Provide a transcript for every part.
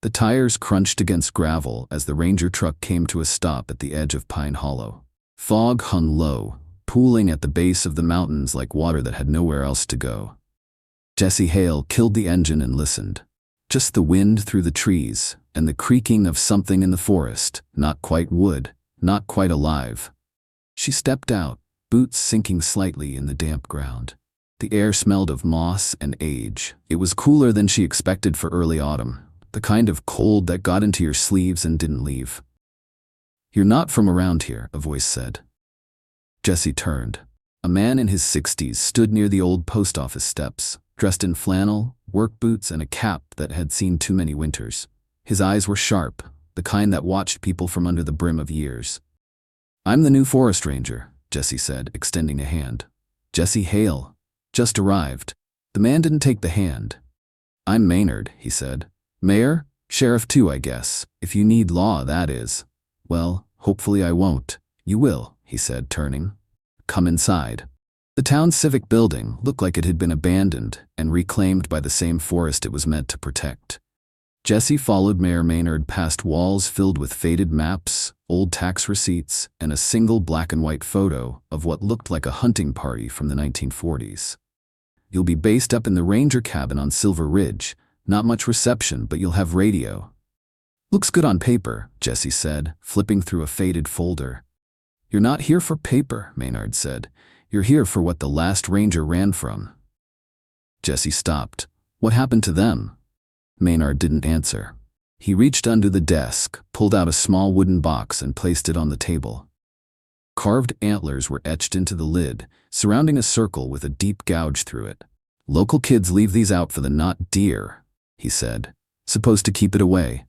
The tires crunched against gravel as the ranger truck came to a stop at the edge of Pine Hollow. Fog hung low, pooling at the base of the mountains like water that had nowhere else to go. Jesse Hale killed the engine and listened. Just the wind through the trees and the creaking of something in the forest, not quite wood, not quite alive. She stepped out, boots sinking slightly in the damp ground. The air smelled of moss and age. It was cooler than she expected for early autumn, the kind of cold that got into your sleeves and didn't leave. "You're not from around here," a voice said. Jesse turned. A man in his 60s stood near the old post office steps, dressed in flannel, work boots, and a cap that had seen too many winters. His eyes were sharp, the kind that watched people from under the brim of years. "I'm the new forest ranger," Jesse said, extending a hand. "Jesse Hale. Just arrived." The man didn't take the hand. "I'm Maynard," he said. "Mayor? Sheriff too, I guess. If you need law, that is." "Well, hopefully I won't." "You will," he said, turning. "Come inside." The town's civic building looked like it had been abandoned and reclaimed by the same forest it was meant to protect. Jesse followed Mayor Maynard past walls filled with faded maps, old tax receipts, and a single black and white photo of what looked like a hunting party from the 1940s. "You'll be based up in the ranger cabin on Silver Ridge. Not much reception, but you'll have radio." "Looks good on paper," Jesse said, flipping through a faded folder. "You're not here for paper," Maynard said. "You're here for what the last ranger ran from." Jesse stopped. "What happened to them?" Maynard didn't answer. He reached under the desk, pulled out a small wooden box and placed it on the table. Carved antlers were etched into the lid, surrounding a circle with a deep gouge through it. "Local kids leave these out for the not deer," he said. "Supposed to keep it away."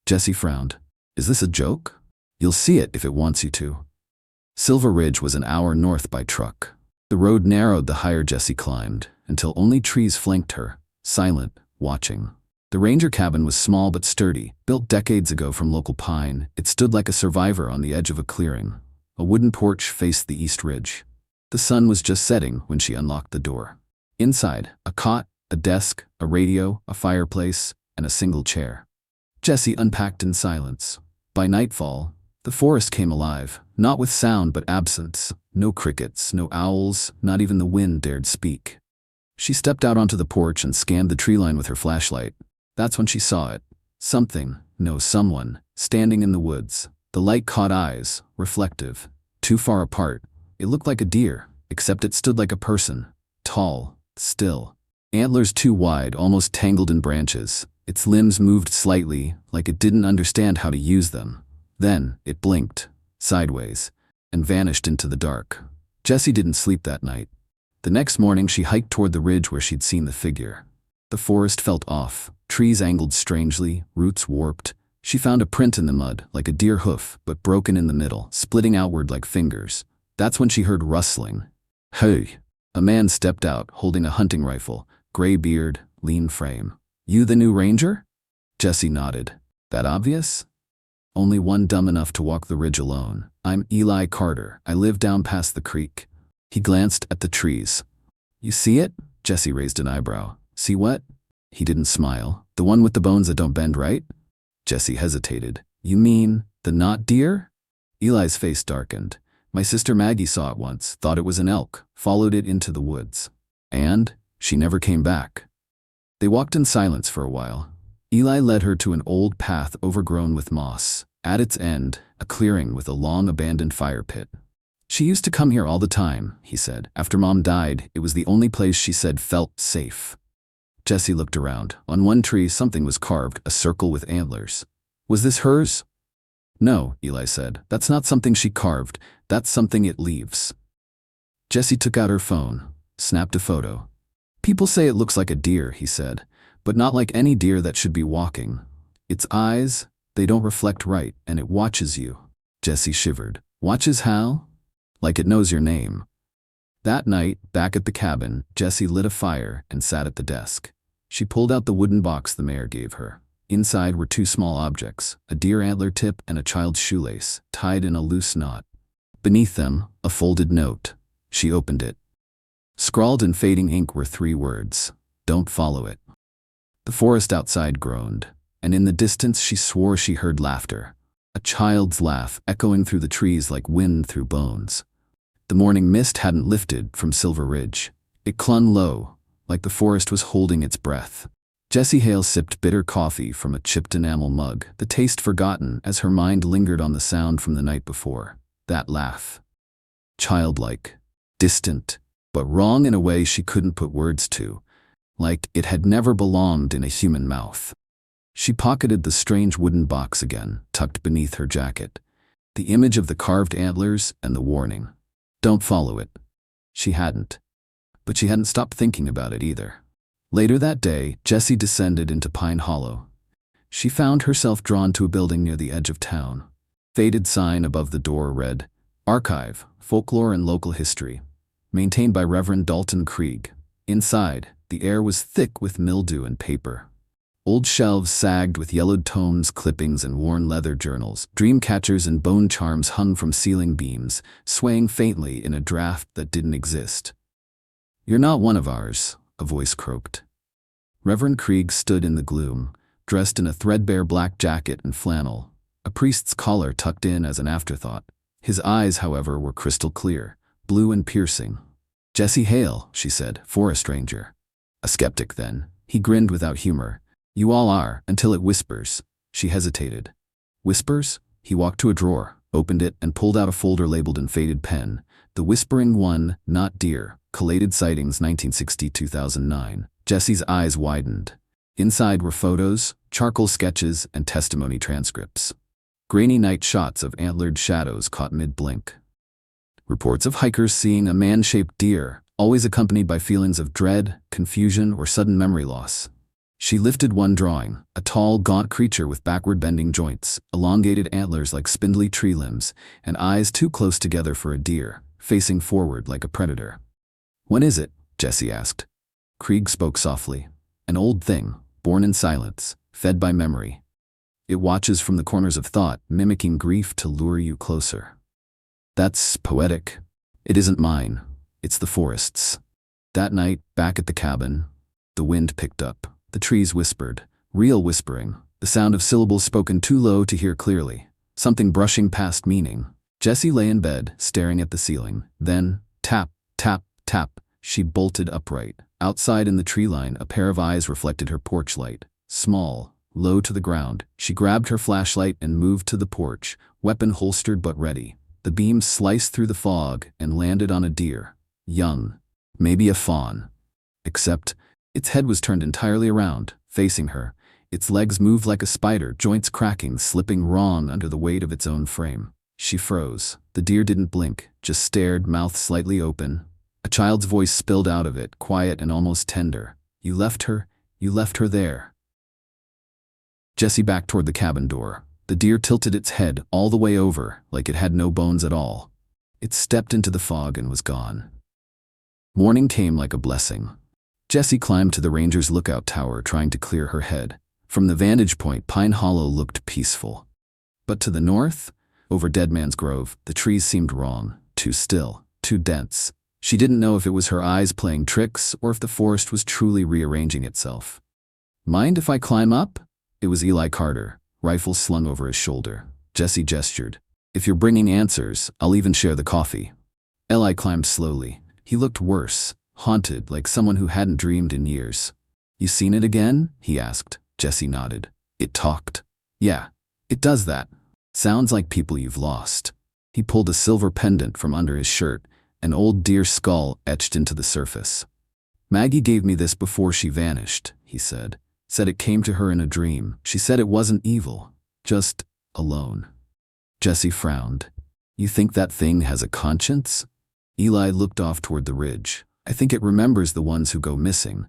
Jesse frowned. "Is this a joke?" "You'll see it if it wants you to." Silver Ridge was an hour north by truck. The road narrowed the higher Jesse climbed, until only trees flanked her, silent, watching. The ranger cabin was small but sturdy, built decades ago from local pine. It stood like a survivor on the edge of a clearing. A wooden porch faced the east ridge. The sun was just setting when she unlocked the door. Inside, a cot, a desk, a radio, a fireplace, and a single chair. Jesse unpacked in silence. By nightfall, the forest came alive, not with sound but absence. No crickets, no owls, not even the wind dared speak. She stepped out onto the porch and scanned the tree line with her flashlight. That's when she saw it. Someone, standing in the woods. The light caught eyes, reflective, too far apart. It looked like a deer, except it stood like a person. Tall, still. Antlers too wide, almost tangled in branches. Its limbs moved slightly, like it didn't understand how to use them. Then, it blinked, sideways, and vanished into the dark. Jesse didn't sleep that night. The next morning she hiked toward the ridge where she'd seen the figure. The forest felt off, trees angled strangely, roots warped. She found a print in the mud, like a deer hoof, but broken in the middle, splitting outward like fingers. That's when she heard rustling. "Hey!" A man stepped out, holding a hunting rifle, gray beard, lean frame. "You the new ranger?" Jesse nodded. "That obvious?" "Only one dumb enough to walk the ridge alone. I'm Eli Carter. I live down past the creek." He glanced at the trees. "You see it?" Jesse raised an eyebrow. "See what?" He didn't smile. "The one with the bones that don't bend, right?" Jesse hesitated. "You mean the not deer?" Eli's face darkened. "My sister Maggie saw it once, thought it was an elk, followed it into the woods. And she never came back." They walked in silence for a while. Eli led her to an old path overgrown with moss. At its end, a clearing with a long abandoned fire pit. "She used to come here all the time," he said. "After Mom died, it was the only place she said felt safe." Jesse looked around. On one tree, something was carved, a circle with antlers. "Was this hers?" "No," Eli said. "That's not something she carved. That's something it leaves." Jesse took out her phone, snapped a photo. "People say it looks like a deer," he said, "but not like any deer that should be walking. Its eyes, they don't reflect right, and it watches you." Jesse shivered. "Watches how?" "Like it knows your name." That night, back at the cabin, Jesse lit a fire and sat at the desk. She pulled out the wooden box the mayor gave her. Inside were two small objects, a deer antler tip and a child's shoelace, tied in a loose knot. Beneath them, a folded note. She opened it. Scrawled in fading ink were 3 words: "Don't follow it." The forest outside groaned. and in the distance she swore she heard laughter. A child's laugh echoing through the trees like wind through bones. The morning mist hadn't lifted from Silver Ridge. It clung low, like the forest was holding its breath. Jessie Hale sipped bitter coffee from a chipped enamel mug, the taste forgotten as her mind lingered on the sound from the night before. That laugh. Childlike, distant, but wrong in a way she couldn't put words to, like it had never belonged in a human mouth. She pocketed the strange wooden box again, tucked beneath her jacket. The image of the carved antlers and the warning. Don't follow it. She hadn't. But she hadn't stopped thinking about it either. Later that day, Jessie descended into Pine Hollow. She found herself drawn to a building near the edge of town. Faded sign above the door read, Archive, Folklore and Local History, maintained by Reverend Dalton Krieg. Inside, the air was thick with mildew and paper. Old shelves sagged with yellowed tomes, clippings, and worn leather journals. Dream catchers and bone charms hung from ceiling beams, swaying faintly in a draft that didn't exist. You're not one of ours, a voice croaked. Reverend Krieg stood in the gloom, dressed in a threadbare black jacket and flannel, a priest's collar tucked in as an afterthought. His eyes, however, were crystal clear, blue and piercing. Jessie Hale, she said, forest ranger. A skeptic then. He grinned without humor. You all are, until it whispers. She hesitated. Whispers? He walked to a drawer, opened it, and pulled out a folder labeled in faded pen. The Whispering One, Not Deer. Collated Sightings 1960-2009. Jessie's eyes widened. Inside were photos, charcoal sketches, and testimony transcripts. Grainy night shots of antlered shadows caught mid-blink. Reports of hikers seeing a man-shaped deer, always accompanied by feelings of dread, confusion, or sudden memory loss. She lifted one drawing, a tall, gaunt creature with backward-bending joints, elongated antlers like spindly tree limbs, and eyes too close together for a deer, facing forward like a predator. When is it? Jessie asked. Krieg spoke softly. An old thing, born in silence, fed by memory. It watches from the corners of thought, mimicking grief to lure you closer. That's poetic. It isn't mine. It's the forest's. That night, back at the cabin, the wind picked up. The trees whispered, real whispering, the sound of syllables spoken too low to hear clearly, something brushing past meaning. Jessie lay in bed, staring at the ceiling. Then, tap, tap, tap, she bolted upright. Outside in the tree line, a pair of eyes reflected her porch light. Small, low to the ground, she grabbed her flashlight and moved to the porch, weapon holstered but ready. The beam sliced through the fog and landed on a deer. Young, maybe a fawn. Except, its head was turned entirely around, facing her. Its legs moved like a spider, joints cracking, slipping wrong under the weight of its own frame. She froze. The deer didn't blink, just stared, mouth slightly open. A child's voice spilled out of it, quiet and almost tender. You left her there. Jessie backed toward the cabin door. The deer tilted its head all the way over, like it had no bones at all. It stepped into the fog and was gone. Morning came like a blessing. Jessie climbed to the ranger's lookout tower, trying to clear her head. From the vantage point, Pine Hollow looked peaceful. But to the north, over Dead Man's Grove, the trees seemed wrong, too still, too dense. She didn't know if it was her eyes playing tricks or if the forest was truly rearranging itself. Mind if I climb up? It was Eli Carter, rifle slung over his shoulder. Jessie gestured. If you're bringing answers, I'll even share the coffee. Eli climbed slowly. He looked worse. Haunted, like someone who hadn't dreamed in years. You seen it again? He asked. Jessie nodded. It talked. Yeah, it does that. Sounds like people you've lost. He pulled a silver pendant from under his shirt, an old deer skull etched into the surface. Maggie gave me this before she vanished, he said. Said it came to her in a dream. She said it wasn't evil, just alone. Jessie frowned. You think that thing has a conscience? Eli looked off toward the ridge. I think it remembers the ones who go missing,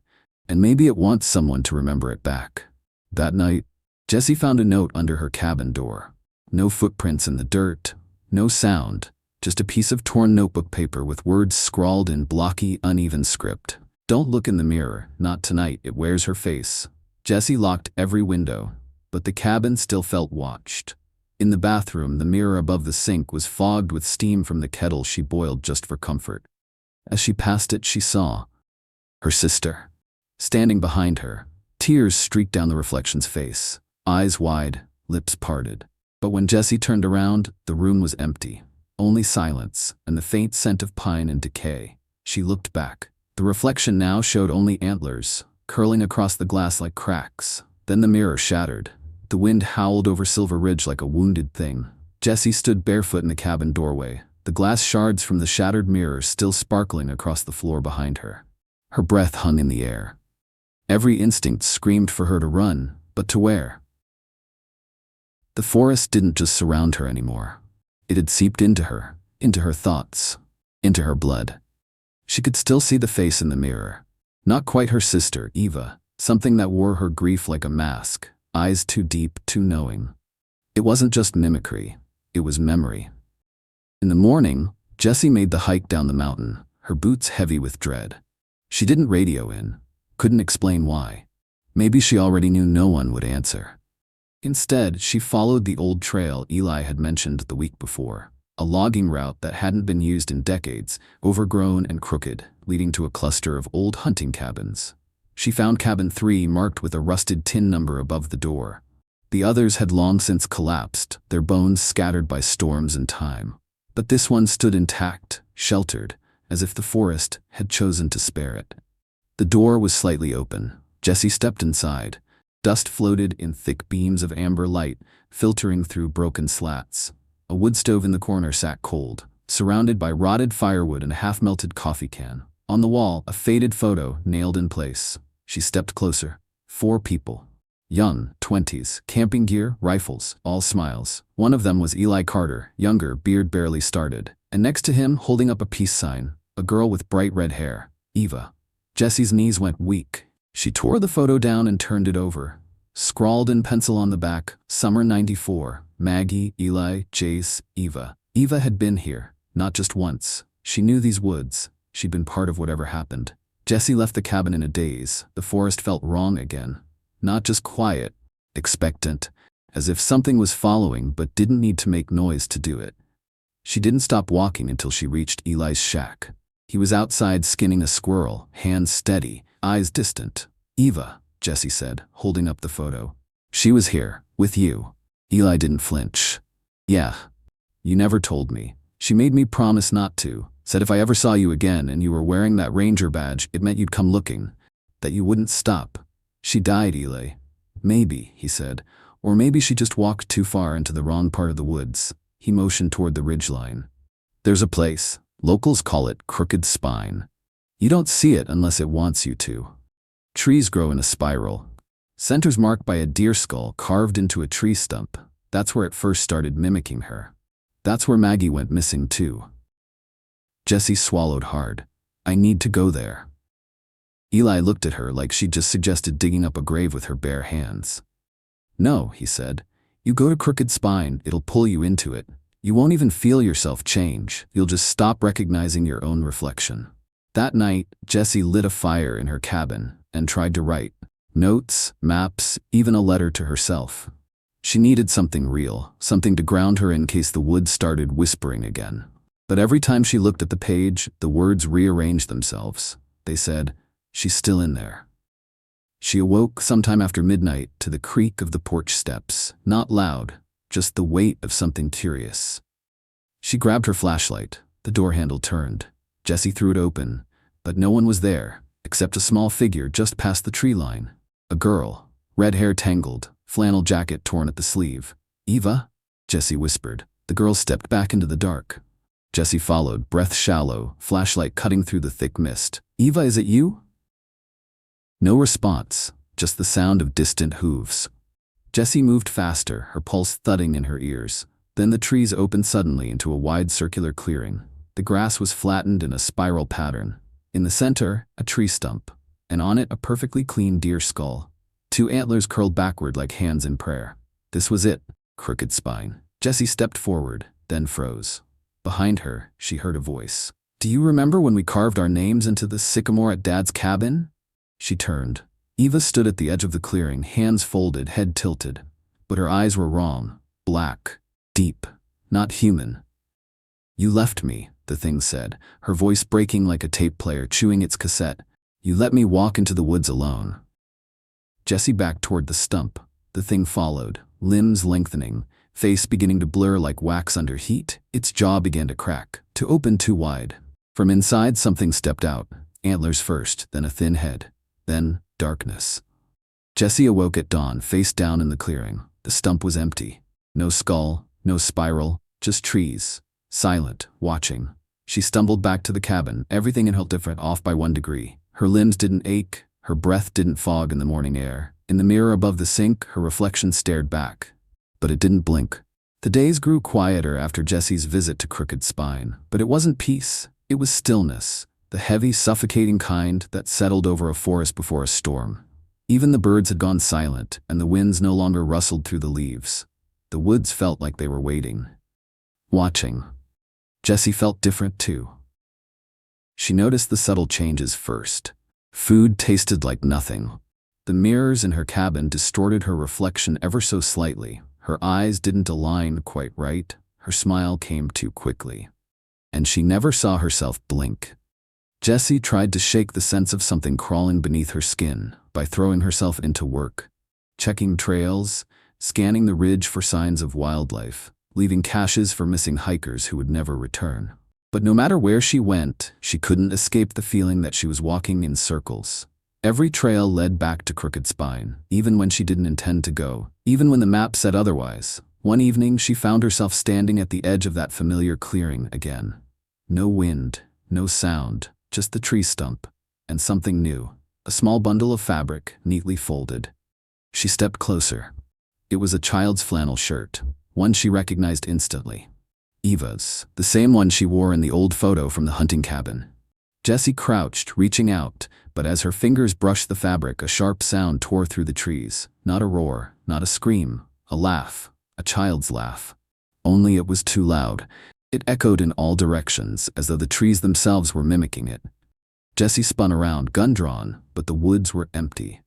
and maybe it wants someone to remember it back. That night, Jessie found a note under her cabin door. No footprints in the dirt, no sound, just a piece of torn notebook paper with words scrawled in blocky, uneven script. Don't look in the mirror, not tonight, it wears her face. Jessie locked every window, but the cabin still felt watched. In the bathroom, the mirror above the sink was fogged with steam from the kettle she boiled just for comfort. As she passed it, she saw her sister. Standing behind her, tears streaked down the reflection's face. eyes wide, lips parted. But when Jessie turned around, the room was empty. Only silence and the faint scent of pine and decay. She looked back. The reflection now showed only antlers, curling across the glass like cracks. Then the mirror shattered. The wind howled over Silver Ridge like a wounded thing. Jessie stood barefoot in the cabin doorway, the glass shards from the shattered mirror still sparkling across the floor behind her. Her breath hung in the air. Every instinct screamed for her to run, but to where? The forest didn't just surround her anymore. It had seeped into her thoughts, into her blood. She could still see the face in the mirror. Not quite her sister, Eva, something that wore her grief like a mask, eyes too deep, too knowing. It wasn't just mimicry, it was memory. In the morning, Jessie made the hike down the mountain, her boots heavy with dread. She didn't radio in, couldn't explain why. Maybe she already knew no one would answer. Instead, she followed the old trail Eli had mentioned the week before, a logging route that hadn't been used in decades, overgrown and crooked, leading to a cluster of old hunting cabins. She found cabin 3 marked with a rusted tin number above the door. The others had long since collapsed, their bones scattered by storms and time. But this one stood intact, sheltered, as if the forest had chosen to spare it. The door was slightly open. Jessie stepped inside. Dust floated in thick beams of amber light, filtering through broken slats. A wood stove in the corner sat cold, surrounded by rotted firewood and a half-melted coffee can. On the wall, a faded photo nailed in place. She stepped closer. 4 people. Young, 20s, camping gear, rifles, all smiles. One of them was Eli Carter, younger, beard barely started. And next to him, holding up a peace sign, a girl with bright red hair, Eva. Jessie's knees went weak. She tore the photo down and turned it over. Scrawled in pencil on the back, Summer 94, Maggie, Eli, Jace, Eva. Eva had been here, not just once. She knew these woods. She'd been part of whatever happened. Jessie left the cabin in a daze. The forest felt wrong again. Not just quiet, expectant, as if something was following but didn't need to make noise to do it. She didn't stop walking until she reached Eli's shack. He was outside skinning a squirrel, hands steady, eyes distant. Eva, Jessie said, holding up the photo. She was here, with you. Eli didn't flinch. Yeah. You never told me. She made me promise not to. Said if I ever saw you again and you were wearing that ranger badge, it meant you'd come looking. That you wouldn't stop. She died, Eli. Maybe, he said. Or maybe she just walked too far into the wrong part of the woods. He motioned toward the ridgeline. There's a place. Locals call it Crooked Spine. You don't see it unless it wants you to. Trees grow in a spiral. Center's marked by a deer skull carved into a tree stump. That's where it first started mimicking her. That's where Maggie went missing too. Jessie swallowed hard. I need to go there. Eli looked at her like she'd just suggested digging up a grave with her bare hands. No, he said. You go to Crooked Spine, it'll pull you into it. You won't even feel yourself change. You'll just stop recognizing your own reflection. That night, Jessie lit a fire in her cabin and tried to write. Notes, maps, even a letter to herself. She needed something real, something to ground her in case the woods started whispering again. But every time she looked at the page, the words rearranged themselves. They said, she's still in there. She awoke sometime after midnight to the creak of the porch steps, not loud, just the weight of something curious. She grabbed her flashlight. The door handle turned. Jessie threw it open, but no one was there, except a small figure just past the tree line. A girl, red hair tangled, flannel jacket torn at the sleeve. Eva? Jessie whispered. The girl stepped back into the dark. Jessie followed, breath shallow, flashlight cutting through the thick mist. Eva, is it you? No response, just the sound of distant hooves. Jessie moved faster, her pulse thudding in her ears. Then the trees opened suddenly into a wide circular clearing. The grass was flattened in a spiral pattern. In the center, a tree stump, and on it a perfectly clean deer skull. 2 antlers curled backward like hands in prayer. This was it, Crooked Spine. Jessie stepped forward, then froze. Behind her, she heard a voice. Do you remember when we carved our names into the sycamore at Dad's cabin? She turned. Eva stood at the edge of the clearing, hands folded, head tilted. But her eyes were wrong. Black. Deep. Not human. You left me, the thing said, her voice breaking like a tape player chewing its cassette. You let me walk into the woods alone. Jessie backed toward the stump. The thing followed, limbs lengthening, face beginning to blur like wax under heat. Its jaw began to crack, to open too wide. From inside, something stepped out, antlers first, then a thin head, then darkness. Jessie awoke at dawn, face down in the clearing. The stump was empty. No skull, no spiral, just trees, silent, watching. She stumbled back to the cabin, everything in her different, off by 1 degree. Her limbs didn't ache, her breath didn't fog in the morning air. In the mirror above the sink, her reflection stared back. But it didn't blink. The days grew quieter after Jessie's visit to Crooked Spine, but it wasn't peace, it was stillness, the heavy, suffocating kind that settled over a forest before a storm. Even the birds had gone silent, and the winds no longer rustled through the leaves. The woods felt like they were waiting. Watching. Jessie felt different too. She noticed the subtle changes first. Food tasted like nothing. The mirrors in her cabin distorted her reflection ever so slightly. Her eyes didn't align quite right. Her smile came too quickly. And she never saw herself blink. Jessie tried to shake the sense of something crawling beneath her skin by throwing herself into work, checking trails, scanning the ridge for signs of wildlife, leaving caches for missing hikers who would never return. But no matter where she went, she couldn't escape the feeling that she was walking in circles. Every trail led back to Crooked Spine, even when she didn't intend to go, even when the map said otherwise. One evening, she found herself standing at the edge of that familiar clearing again. No wind, no sound, just the tree stump, and something new, a small bundle of fabric, neatly folded. She stepped closer. It was a child's flannel shirt, one she recognized instantly. Eva's, the same one she wore in the old photo from the hunting cabin. Jessie crouched, reaching out, but as her fingers brushed the fabric, a sharp sound tore through the trees. Not a roar, not a scream, a laugh, a child's laugh. Only it was too loud. It echoed in all directions, as though the trees themselves were mimicking it. Jessie spun around, gun drawn, but the woods were empty.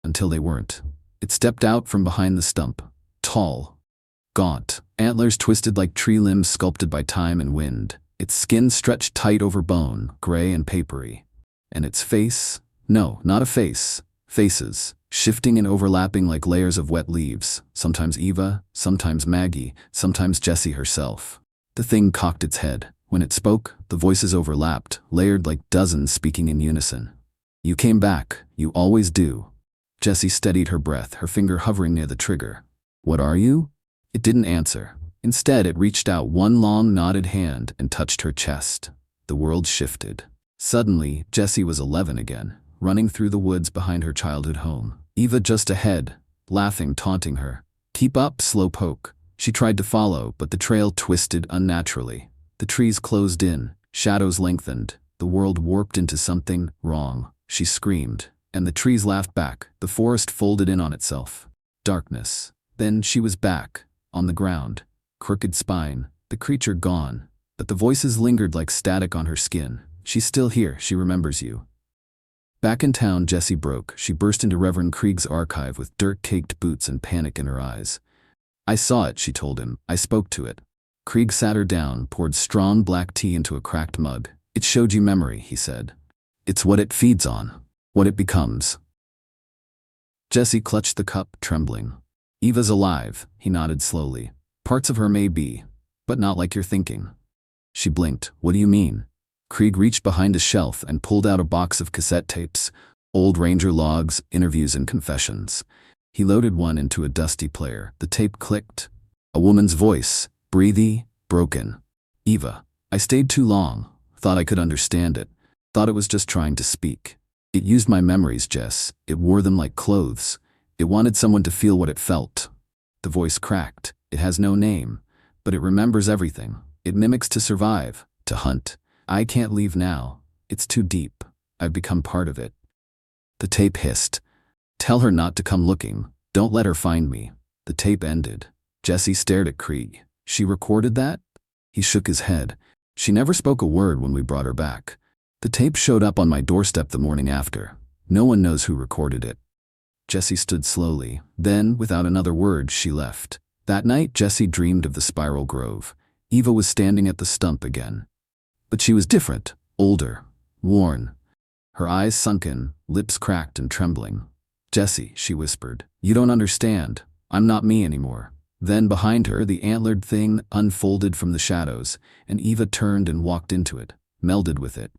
Until they weren't. It stepped out from behind the stump, tall, gaunt, antlers twisted like tree limbs sculpted by time and wind. Its skin stretched tight over bone, gray and papery. And its face? No, not a face. Faces, shifting and overlapping like layers of wet leaves. Sometimes Eva, sometimes Maggie, sometimes Jessie herself. The thing cocked its head. When it spoke, the voices overlapped, layered like dozens speaking in unison. You came back. You always do. Jessie steadied her breath, her finger hovering near the trigger. What are you? It didn't answer. Instead, it reached out one long, knotted hand and touched her chest. The world shifted. Suddenly, Jessie was 11 again, running through the woods behind her childhood home. Eva just ahead, laughing, taunting her. Keep up, slowpoke. She tried to follow, but the trail twisted unnaturally. The trees closed in, shadows lengthened. The world warped into something wrong. She screamed, and the trees laughed back. The forest folded in on itself. Darkness. Then she was back, on the ground. Crooked Spine, the creature gone, but the voices lingered like static on her skin. She's still here, she remembers you. Back in town, Jessie broke. She burst into Reverend Krieg's archive with dirt-caked boots and panic in her eyes. I saw it, she told him. I spoke to it. Krieg sat her down, poured strong black tea into a cracked mug. It showed you memory, he said. It's what it feeds on, what it becomes. Jessie clutched the cup, trembling. Eva's alive, he nodded slowly. Parts of her may be, but not like you're thinking. She blinked. What do you mean? Krieg reached behind a shelf and pulled out a box of cassette tapes, old ranger logs, interviews and confessions. He loaded one into a dusty player. The tape clicked. A woman's voice, breathy, broken. Eva, I stayed too long. Thought I could understand it. Thought it was just trying to speak. It used my memories, Jess. It wore them like clothes. It wanted someone to feel what it felt. The voice cracked. It has no name, but it remembers everything. It mimics to survive, to hunt. I can't leave now. It's too deep. I've become part of it. The tape hissed. Tell her not to come looking. Don't let her find me. The tape ended. Jessie stared at Krieg. She recorded that? He shook his head. She never spoke a word when we brought her back. The tape showed up on my doorstep the morning after. No one knows who recorded it. Jessie stood slowly. Then, without another word, she left. That night, Jessie dreamed of the spiral grove. Eva was standing at the stump again. But she was different, older, worn. Her eyes sunken, lips cracked and trembling. Jessie, she whispered, you don't understand. I'm not me anymore. Then behind her, the antlered thing unfolded from the shadows, and Eva turned and walked into it, melded with it,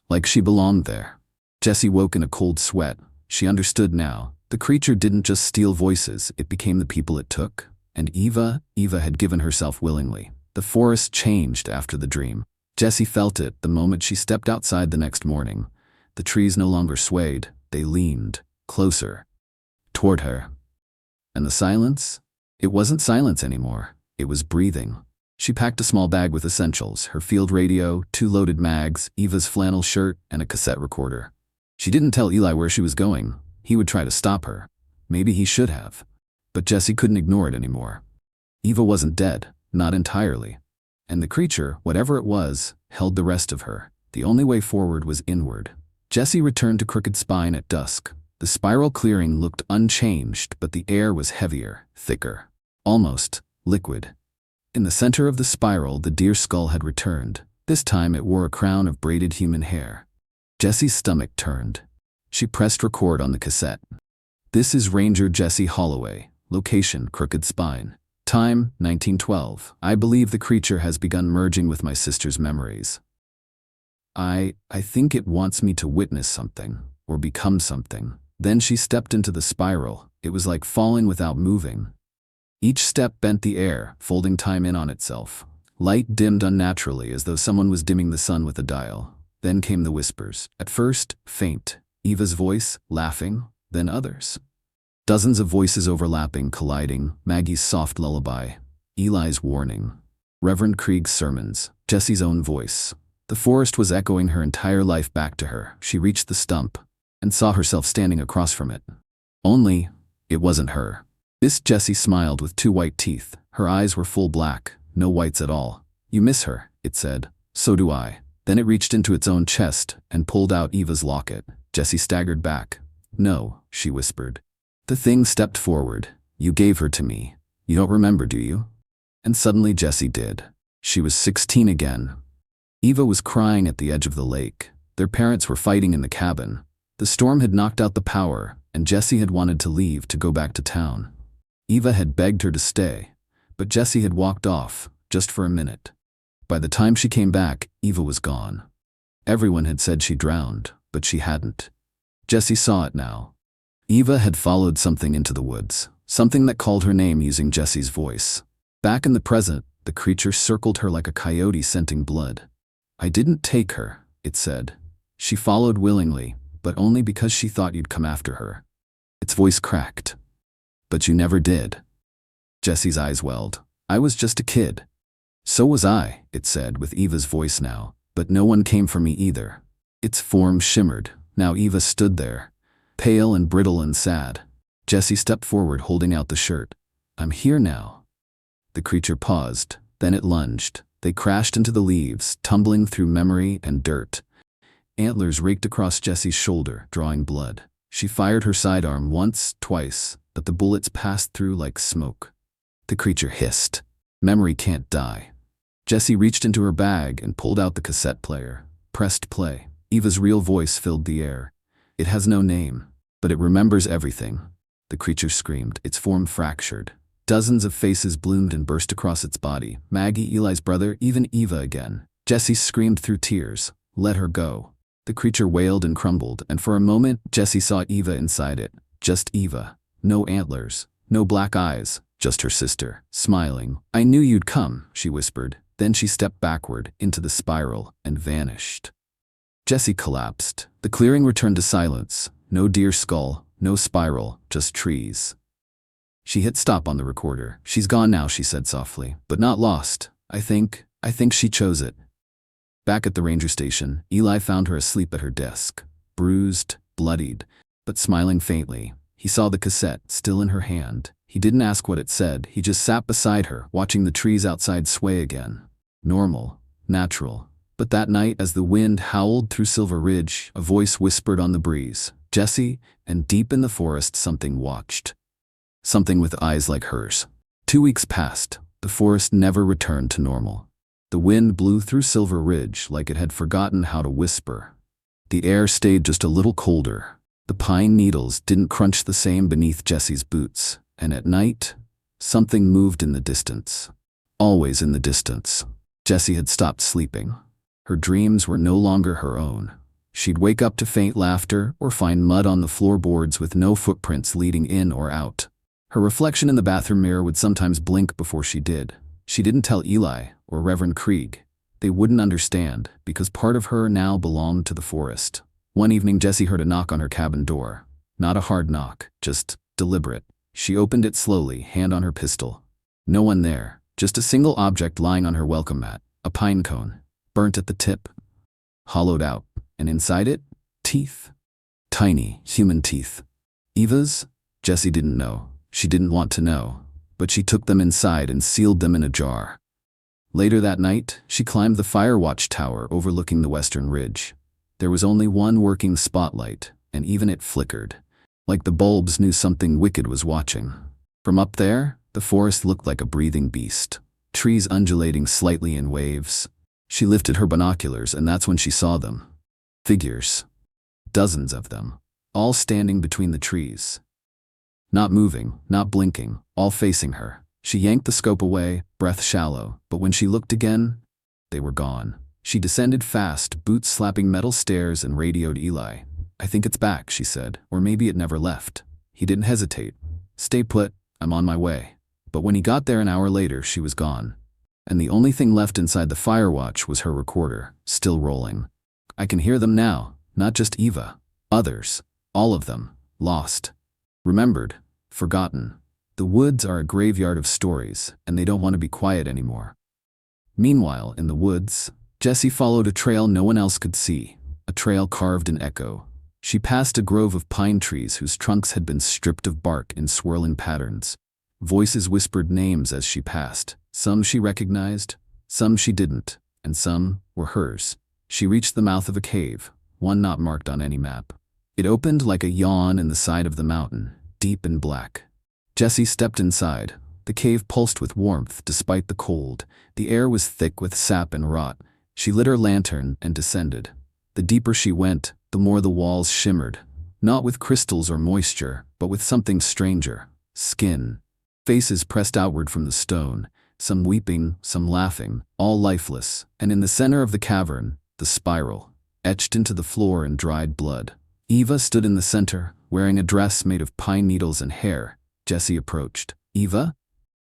like she belonged there. Jessie woke in a cold sweat. She understood now. The creature didn't just steal voices, it became the people it took. And Eva had given herself willingly. The forest changed after the dream. Jessie felt it the moment she stepped outside the next morning. The trees no longer swayed, they leaned closer toward her. And the silence? It wasn't silence anymore, it was breathing. She packed a small bag with essentials, her field radio, 2 loaded mags, Eva's flannel shirt, and a cassette recorder. She didn't tell Eli where she was going. He would try to stop her. Maybe he should have. But Jessie couldn't ignore it anymore. Eva wasn't dead, not entirely. And the creature, whatever it was, held the rest of her. The only way forward was inward. Jessie returned to Crooked Spine at dusk. The spiral clearing looked unchanged, but the air was heavier, thicker, almost liquid. In the center of the spiral, the deer skull had returned. This time it wore a crown of braided human hair. Jessie's stomach turned. She pressed record on the cassette. This is Ranger Jessie Holloway. Location, Crooked Spine. Time, 1912. I believe the creature has begun merging with my sister's memories. I think it wants me to witness something, or become something. Then she stepped into the spiral. It was like falling without moving. Each step bent the air, folding time in on itself. Light dimmed unnaturally, as though someone was dimming the sun with a dial. Then came the whispers. At first, faint. Eva's voice, laughing, then others. Dozens of voices overlapping, colliding. Maggie's soft lullaby. Eli's warning. Reverend Krieg's sermons. Jessie's own voice. The forest was echoing her entire life back to her. She reached the stump and saw herself standing across from it. Only, it wasn't her. This Jessie smiled with 2 white teeth. Her eyes were full black, no whites at all. You miss her, it said. So do I. Then it reached into its own chest and pulled out Eva's locket. Jessie staggered back. No, she whispered. The thing stepped forward. You gave her to me. You don't remember, do you? And suddenly Jessie did. She was 16 again. Eva was crying at the edge of the lake. Their parents were fighting in the cabin. The storm had knocked out the power, and Jessie had wanted to leave to go back to town. Eva had begged her to stay, but Jessie had walked off, just for a minute. By the time she came back, Eva was gone. Everyone had said she drowned, but she hadn't. Jessie saw it now. Eva had followed something into the woods, something that called her name using Jessie's voice. Back in the present, the creature circled her like a coyote scenting blood. I didn't take her, it said. She followed willingly, but only because she thought you'd come after her. Its voice cracked. But you never did. Jessie's eyes welled. I was just a kid. So was I, it said with Eva's voice now, but no one came for me either. Its form shimmered. Now Eva stood there, pale and brittle and sad. Jessie stepped forward, holding out the shirt. I'm here now. The creature paused, then it lunged. They crashed into the leaves, tumbling through memory and dirt. Antlers raked across Jessie's shoulder, drawing blood. She fired her sidearm once, twice, but the bullets passed through like smoke. The creature hissed. Memory can't die. Jessie reached into her bag and pulled out the cassette player. Pressed play. Eva's real voice filled the air. It has no name, but it remembers everything. The creature screamed, its form fractured. Dozens of faces bloomed and burst across its body. Maggie, Eli's brother, even Eva again. Jessie screamed through tears. Let her go. The creature wailed and crumbled, and for a moment, Jessie saw Eva inside it. Just Eva. No antlers. No black eyes. Just her sister, smiling. I knew you'd come, she whispered. Then she stepped backward, into the spiral, and vanished. Jessie collapsed. The clearing returned to silence. No deer skull, no spiral, just trees. She hit stop on the recorder. She's gone now, she said softly, but not lost. I think she chose it. Back at the ranger station, Eli found her asleep at her desk, bruised, bloodied, but smiling faintly. He saw the cassette, still in her hand. He didn't ask what it said, he just sat beside her, watching the trees outside sway again. Normal, natural. But that night, as the wind howled through Silver Ridge, a voice whispered on the breeze. Jessie, and deep in the forest something watched. Something with eyes like hers. 2 weeks passed. The forest never returned to normal. The wind blew through Silver Ridge like it had forgotten how to whisper. The air stayed just a little colder. The pine needles didn't crunch the same beneath Jessie's boots. And at night, Something moved in the distance. Always in the distance. Jessie had stopped sleeping. Her dreams were no longer her own. She'd wake up to faint laughter or find mud on the floorboards with no footprints leading in or out. Her reflection in the bathroom mirror would sometimes blink before she did. She didn't tell Eli or Reverend Krieg. They wouldn't understand, because part of her now belonged to the forest. One evening, Jessie heard a knock on her cabin door. Not a hard knock, just deliberate. She opened it slowly, hand on her pistol. No one there, just a single object lying on her welcome mat, a pine cone, burnt at the tip, hollowed out, and inside it, teeth. Tiny, human teeth. Eva's? Jessie didn't know. She didn't want to know, but she took them inside and sealed them in a jar. Later that night, she climbed the fire watch tower overlooking the western ridge. There was only one working spotlight, and even it flickered, like the bulbs knew something wicked was watching. From up there, the forest looked like a breathing beast, trees undulating slightly in waves. She lifted her binoculars, and that's when she saw them. Figures. Dozens of them, all standing between the trees. Not moving, not blinking, all facing her. She yanked the scope away, breath shallow, but when she looked again, they were gone. She descended fast, boots slapping metal stairs, and radioed Eli. "I think it's back," she said, "or maybe it never left." He didn't hesitate. "Stay put, I'm on my way." But when he got there an hour later, she was gone. And the only thing left inside the fire watch was her recorder, still rolling. "I can hear them now, not just Eva. Others. All of them. Lost. Remembered. Forgotten. The woods are a graveyard of stories, and they don't want to be quiet anymore." Meanwhile, in the woods, Jessie followed a trail no one else could see, a trail carved in echo. She passed a grove of pine trees whose trunks had been stripped of bark in swirling patterns. Voices whispered names as she passed. Some she recognized, some she didn't, and some were hers. She reached the mouth of a cave, one not marked on any map. It opened like a yawn in the side of the mountain, deep and black. Jessie stepped inside. The cave pulsed with warmth despite the cold. The air was thick with sap and rot. She lit her lantern and descended. The deeper she went, the more the walls shimmered, not with crystals or moisture, but with something stranger. Skin. Faces pressed outward from the stone, some weeping, some laughing, all lifeless, and in the center of the cavern, the spiral, etched into the floor in dried blood. Eva stood in the center, wearing a dress made of pine needles and hair. Jessie approached. "Eva?"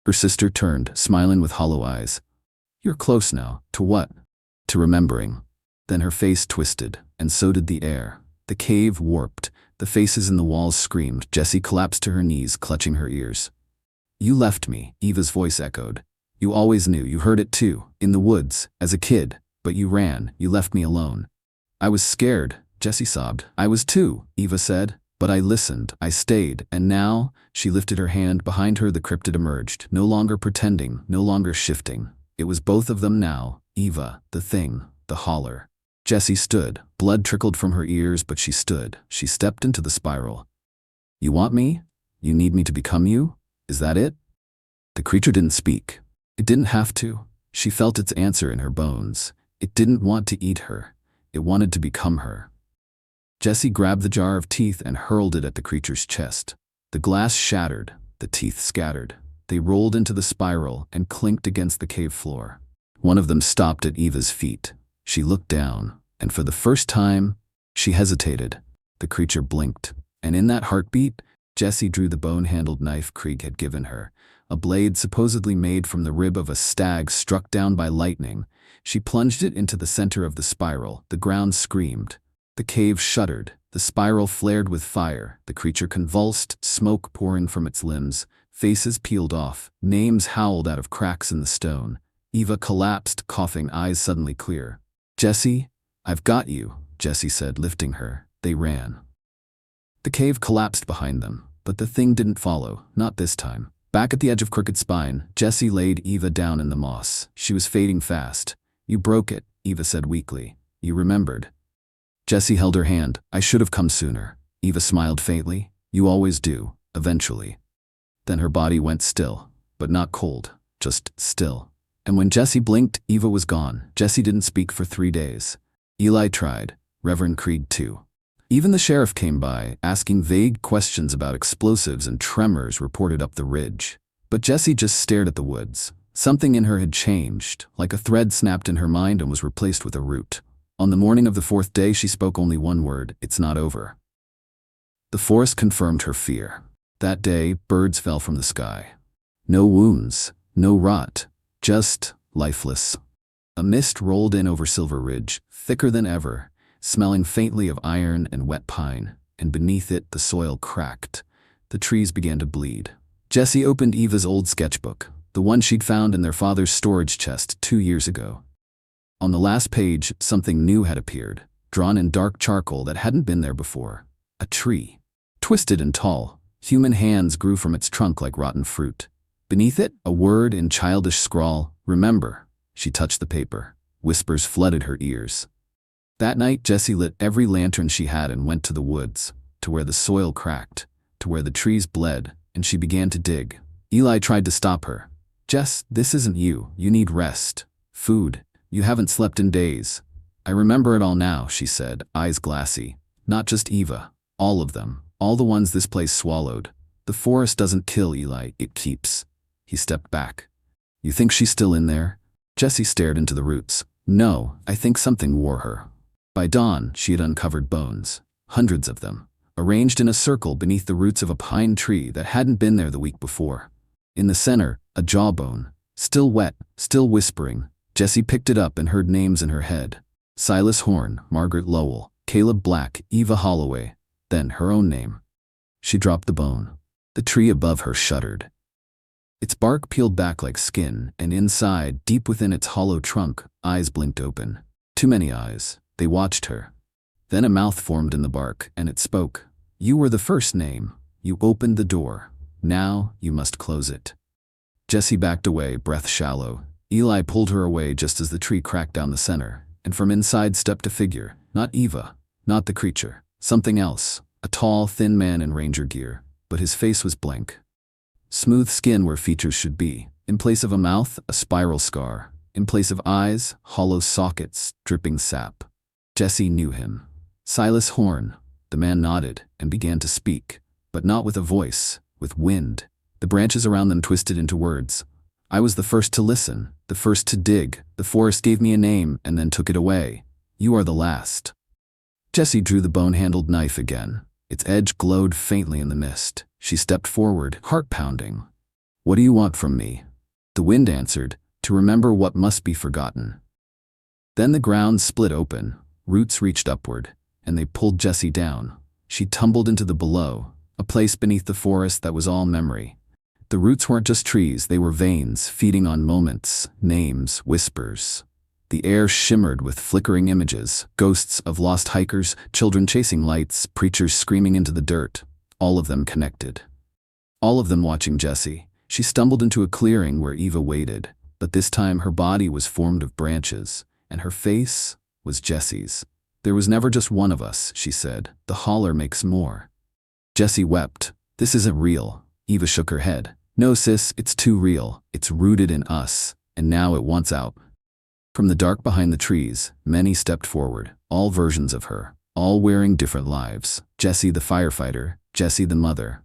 Her sister turned, smiling with hollow eyes. "You're close now. To what?" "To remembering." Then her face twisted, and so did the air. The cave warped. The faces in the walls screamed. Jessie collapsed to her knees, clutching her ears. "You left me," Eva's voice echoed. "You always knew. You heard it too, in the woods, as a kid. But you ran. You left me alone." "I was scared," Jessie sobbed. "I was too," Eva said. "But I listened. I stayed. And now," she lifted her hand. Behind her the cryptid emerged, no longer pretending, no longer shifting. It was both of them now. Eva, the thing, the holler. Jessie stood. Blood trickled from her ears, but she stood. She stepped into the spiral. "You want me? You need me to become you? Is that it?" The creature didn't speak. It didn't have to. She felt its answer in her bones. It didn't want to eat her. It wanted to become her. Jessie grabbed the jar of teeth and hurled it at the creature's chest. The glass shattered. The teeth scattered. They rolled into the spiral and clinked against the cave floor. One of them stopped at Eva's feet. She looked down, and for the first time, she hesitated. The creature blinked, and in that heartbeat, Jessie drew the bone-handled knife Krieg had given her, a blade supposedly made from the rib of a stag struck down by lightning. She plunged it into the center of the spiral. The ground screamed. The cave shuddered. The spiral flared with fire. The creature convulsed, smoke pouring from its limbs. Faces peeled off. Names howled out of cracks in the stone. Eva collapsed, coughing, eyes suddenly clear. "Jessie, I've got you," Jessie said, lifting her. They ran. The cave collapsed behind them, but the thing didn't follow, not this time. Back at the edge of Crooked Spine, Jessie laid Eva down in the moss. She was fading fast. "You broke it," Eva said weakly. "You remembered." Jessie held her hand. "I should have come sooner." Eva smiled faintly. "You always do, eventually." Then her body went still, but not cold, just still. And when Jessie blinked, Eva was gone. Jessie didn't speak for 3 days. Eli tried. Reverend Krieg too. Even the sheriff came by, asking vague questions about explosives and tremors reported up the ridge. But Jessie just stared at the woods. Something in her had changed, like a thread snapped in her mind and was replaced with a root. On the morning of the fourth day, she spoke only one word: "It's not over." The forest confirmed her fear. That day, birds fell from the sky. No wounds, no rot, just lifeless. A mist rolled in over Silver Ridge, thicker than ever, smelling faintly of iron and wet pine, and beneath it the soil cracked. The trees began to bleed. Jessie opened Eva's old sketchbook, the one she'd found in their father's storage chest 2 years ago. On the last page, something new had appeared, drawn in dark charcoal that hadn't been there before. A tree. Twisted and tall, human hands grew from its trunk like rotten fruit. Beneath it, a word in childish scrawl: "Remember." She touched the paper. Whispers flooded her ears. That night, Jessie lit every lantern she had and went to the woods, to where the soil cracked, to where the trees bled, and she began to dig. Eli tried to stop her. "Jess, this isn't you. You need rest. Food. You haven't slept in days." "I remember it all now," she said, eyes glassy. "Not just Eva. All of them. All the ones this place swallowed. The forest doesn't kill, Eli. It keeps." He stepped back. "You think she's still in there?" Jessie stared into the roots. "No, I think something wore her." By dawn, she had uncovered bones. Hundreds of them, arranged in a circle beneath the roots of a pine tree that hadn't been there the week before. In the center, a jawbone, still wet, still whispering. Jessie picked it up and heard names in her head. Silas Horn, Margaret Lowell, Caleb Black, Eva Holloway, then her own name. She dropped the bone. The tree above her shuddered. Its bark peeled back like skin, and inside, deep within its hollow trunk, eyes blinked open. Too many eyes. They watched her. Then a mouth formed in the bark, and it spoke. "You were the first name. You opened the door. Now you must close it." Jessie backed away, breath shallow. Eli pulled her away just as the tree cracked down the center, and from inside stepped a figure. Not Eva, not the creature. Something else. A tall, thin man in ranger gear, but his face was blank. Smooth skin where features should be. In place of a mouth, a spiral scar. In place of eyes, hollow sockets, dripping sap. Jessie knew him. Silas Horn. The man nodded and began to speak, but not with a voice, with wind. The branches around them twisted into words. "I was the first to listen, the first to dig. The forest gave me a name and then took it away. You are the last." Jessie drew the bone-handled knife again. Its edge glowed faintly in the mist. She stepped forward, heart pounding. "What do you want from me?" The wind answered, "To remember what must be forgotten." Then the ground split open. Roots reached upward, and they pulled Jessie down. She tumbled into the below, a place beneath the forest that was all memory. The roots weren't just trees, they were veins, feeding on moments, names, whispers. The air shimmered with flickering images, ghosts of lost hikers, children chasing lights, preachers screaming into the dirt, all of them connected. All of them watching Jessie. She stumbled into a clearing where Eva waited, but this time her body was formed of branches, and her face was Jessie's. "There was never just one of us," she said. "The holler makes more." Jessie wept. "This isn't real." Eva shook her head. "No, sis, it's too real. It's rooted in us, and now it wants out." From the dark behind the trees, many stepped forward, all versions of her, all wearing different lives. Jessie the firefighter, Jessie the mother,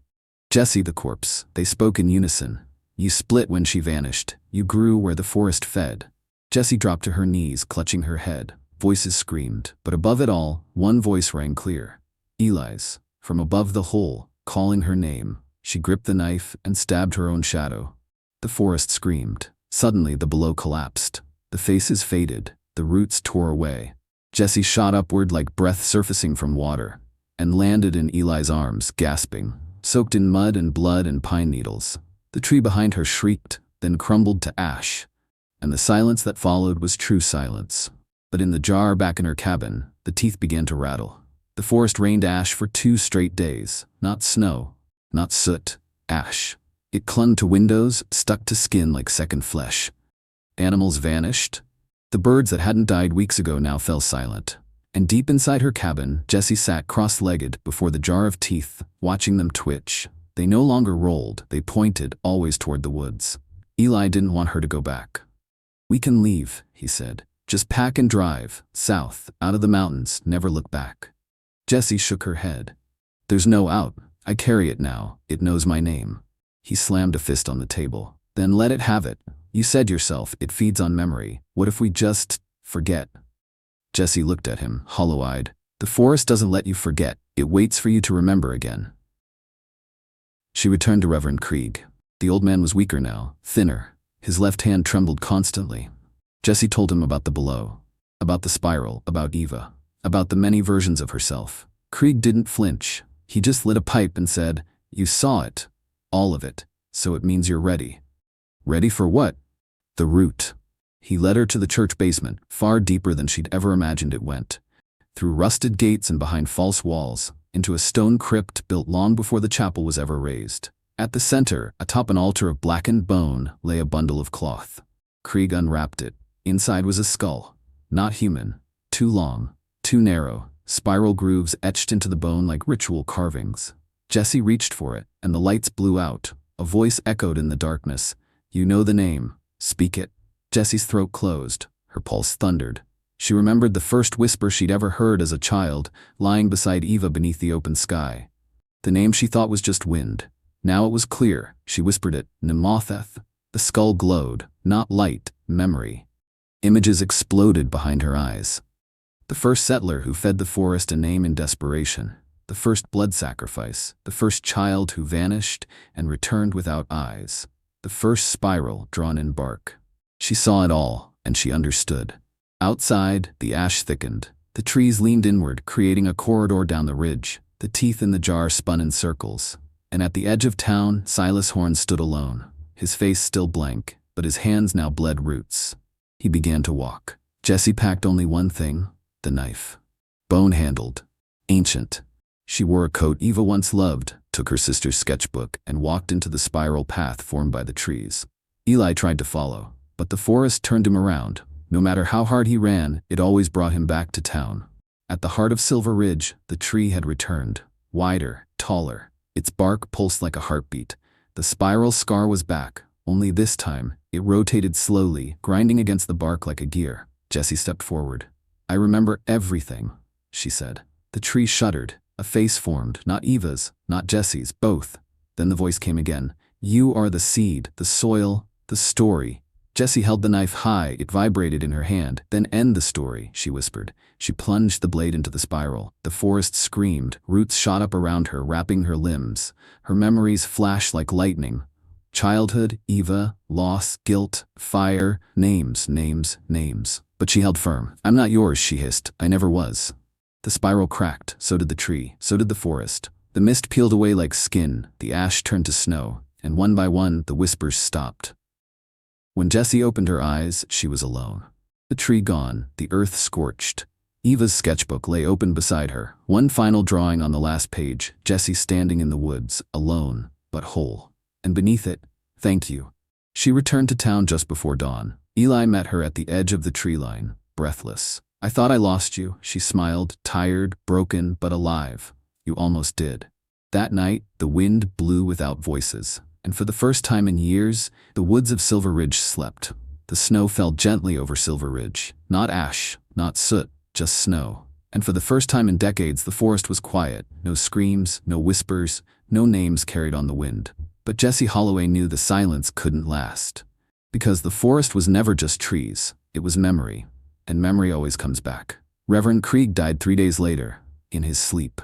Jessie the corpse. They spoke in unison. "You split when she vanished. You grew where the forest fed." Jessie dropped to her knees, clutching her head. Voices screamed, but above it all, one voice rang clear. Eli's, from above the hole, calling her name. She gripped the knife and stabbed her own shadow. The forest screamed. Suddenly the below collapsed. The faces faded, the roots tore away. Jessie shot upward like breath surfacing from water, and landed in Eli's arms, gasping, soaked in mud and blood and pine needles. The tree behind her shrieked, then crumbled to ash, and the silence that followed was true silence. But in the jar back in her cabin, the teeth began to rattle. The forest rained ash for 2 straight days. Not snow, not soot, ash. It clung to windows, stuck to skin like second flesh. Animals vanished. The birds that hadn't died weeks ago now fell silent. And deep inside her cabin, Jessie sat cross-legged before the jar of teeth, watching them twitch. They no longer rolled, they pointed, always toward the woods. Eli didn't want her to go back. "We can leave," he said. "Just pack and drive, south, out of the mountains, never look back." Jessie shook her head. "There's no out. I carry it now. It knows my name." He slammed a fist on the table. Then let it have it. You said yourself, it feeds on memory. What if we just forget? Jessie looked at him, hollow-eyed. The forest doesn't let you forget. It waits for you to remember again. She returned to Reverend Krieg. The old man was weaker now, thinner. His left hand trembled constantly. Jessie told him about the below, about the spiral, about Eva, about the many versions of herself. Krieg didn't flinch. He just lit a pipe and said, "You saw it. All of it. So it means you're ready." Ready for what? The root. He led her to the church basement, far deeper than she'd ever imagined it went. Through rusted gates and behind false walls, into a stone crypt built long before the chapel was ever raised. At the center, atop an altar of blackened bone, lay a bundle of cloth. Krieg unwrapped it. Inside was a skull. Not human. Too long. Too narrow. Spiral grooves etched into the bone like ritual carvings. Jessie reached for it, and the lights blew out. A voice echoed in the darkness. "You know the name. Speak it." Jessie's throat closed. Her pulse thundered. She remembered the first whisper she'd ever heard as a child, lying beside Eva beneath the open sky. The name she thought was just wind. Now it was clear. She whispered it. Nemotheth. The skull glowed. Not light. Memory. Images exploded behind her eyes. The first settler who fed the forest a name in desperation. The first blood sacrifice. The first child who vanished and returned without eyes. The first spiral drawn in bark. She saw it all, and she understood. Outside, the ash thickened. The trees leaned inward, creating a corridor down the ridge. The teeth in the jar spun in circles. And at the edge of town, Silas Horn stood alone, his face still blank, but his hands now bled roots. He began to walk. Jessie packed only one thing, the knife. Bone-handled. Ancient. She wore a coat Eva once loved, took her sister's sketchbook, and walked into the spiral path formed by the trees. Eli tried to follow, but the forest turned him around. No matter how hard he ran, it always brought him back to town. At the heart of Silver Ridge, the tree had returned. Wider, taller. Its bark pulsed like a heartbeat. The spiral scar was back, only this time, it rotated slowly, grinding against the bark like a gear. Jessie stepped forward. "I remember everything," she said. The tree shuddered. A face formed, not Eva's, not Jessie's, both. Then the voice came again. "You are the seed, the soil, the story." Jessie held the knife high, it vibrated in her hand. "Then end the story," she whispered. She plunged the blade into the spiral. The forest screamed, roots shot up around her, wrapping her limbs. Her memories flashed like lightning. Childhood, Eva, loss, guilt, fire, names. But she held firm. "I'm not yours," she hissed. "I never was." The spiral cracked, so did the tree, so did the forest. The mist peeled away like skin, the ash turned to snow, and one by one the whispers stopped. When Jessie opened her eyes, she was alone. The tree gone, the earth scorched. Eva's sketchbook lay open beside her, one final drawing on the last page, Jessie standing in the woods, alone, but whole. And beneath it, "Thank you." She returned to town just before dawn. Eli met her at the edge of the tree line, breathless. "I thought I lost you," she smiled, tired, broken, but alive. "You almost did." That night, the wind blew without voices, and for the first time in years, the woods of Silver Ridge slept. The snow fell gently over Silver Ridge. Not ash, not soot, just snow. And for the first time in decades, the forest was quiet. No screams, no whispers, no names carried on the wind. But Jessie Holloway knew the silence couldn't last. Because the forest was never just trees, it was memory. And memory always comes back. Reverend Krieg died 3 days later, in his sleep.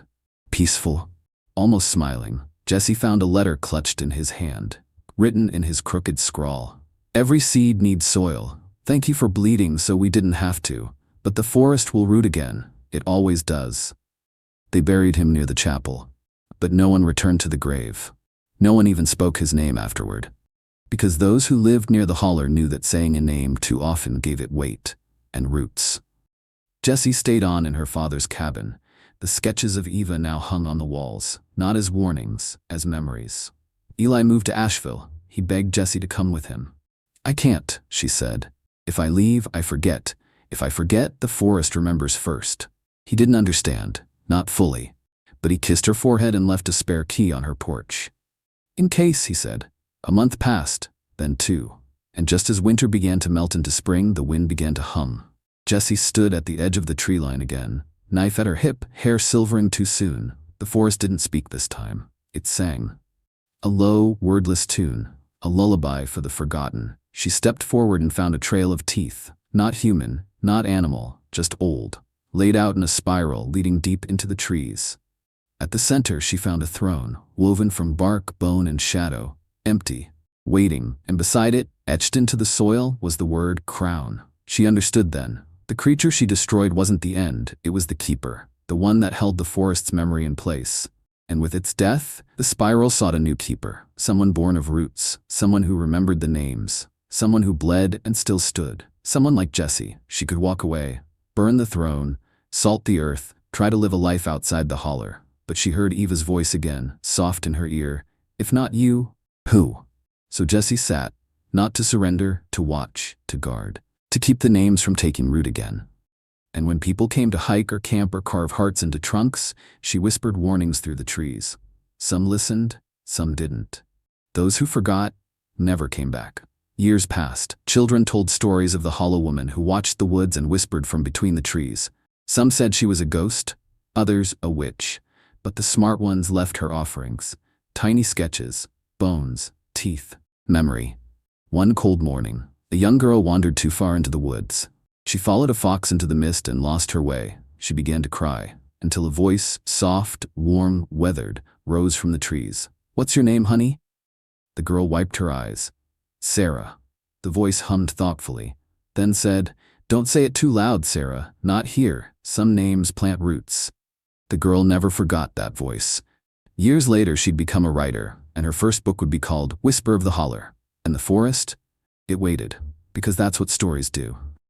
Peaceful, almost smiling, Jessie found a letter clutched in his hand, written in his crooked scrawl. "Every seed needs soil. Thank you for bleeding so we didn't have to. But the forest will root again. It always does." They buried him near the chapel. But no one returned to the grave. No one even spoke his name afterward. Because those who lived near the holler knew that saying a name too often gave it weight and roots. Jessie stayed on in her father's cabin. The sketches of Eva now hung on the walls, not as warnings, as memories. Eli moved to Asheville. He begged Jessie to come with him. "I can't," she said. "If I leave, I forget. If I forget, the forest remembers first." He didn't understand, not fully. But he kissed her forehead and left a spare key on her porch. "In case," he said. A month passed, then 2. And just as winter began to melt into spring, the wind began to hum. Jessie stood at the edge of the tree line again, knife at her hip, hair silvering too soon. The forest didn't speak this time. It sang. A low, wordless tune, a lullaby for the forgotten. She stepped forward and found a trail of teeth, not human, not animal, just old, laid out in a spiral leading deep into the trees. At the center she found a throne, woven from bark, bone, and shadow, empty, waiting, and beside it, etched into the soil, was the word crown. She understood then. The creature she destroyed wasn't the end, it was the keeper, the one that held the forest's memory in place. And with its death, the spiral sought a new keeper, someone born of roots, someone who remembered the names, someone who bled and still stood, someone like Jessie. She could walk away, burn the throne, salt the earth, try to live a life outside the holler. But she heard Eva's voice again, soft in her ear. If not you, who? So Jessie sat, not to surrender, to watch, to guard, to keep the names from taking root again. And when people came to hike or camp or carve hearts into trunks, she whispered warnings through the trees. Some listened, some didn't. Those who forgot never came back. Years passed. Children told stories of the hollow woman who watched the woods and whispered from between the trees. Some said she was a ghost, others a witch. But the smart ones left her offerings. Tiny sketches, bones, teeth, memory. One cold morning, a young girl wandered too far into the woods. She followed a fox into the mist and lost her way. She began to cry, until a voice, soft, warm, weathered, rose from the trees. "What's your name, honey?" The girl wiped her eyes. "Sarah." The voice hummed thoughtfully, then said, "Don't say it too loud, Sarah. Not here. Some names plant roots." The girl never forgot that voice. Years later, she'd become a writer, and her first book would be called Whisper of the Holler. And the forest? It waited, because that's what stories do.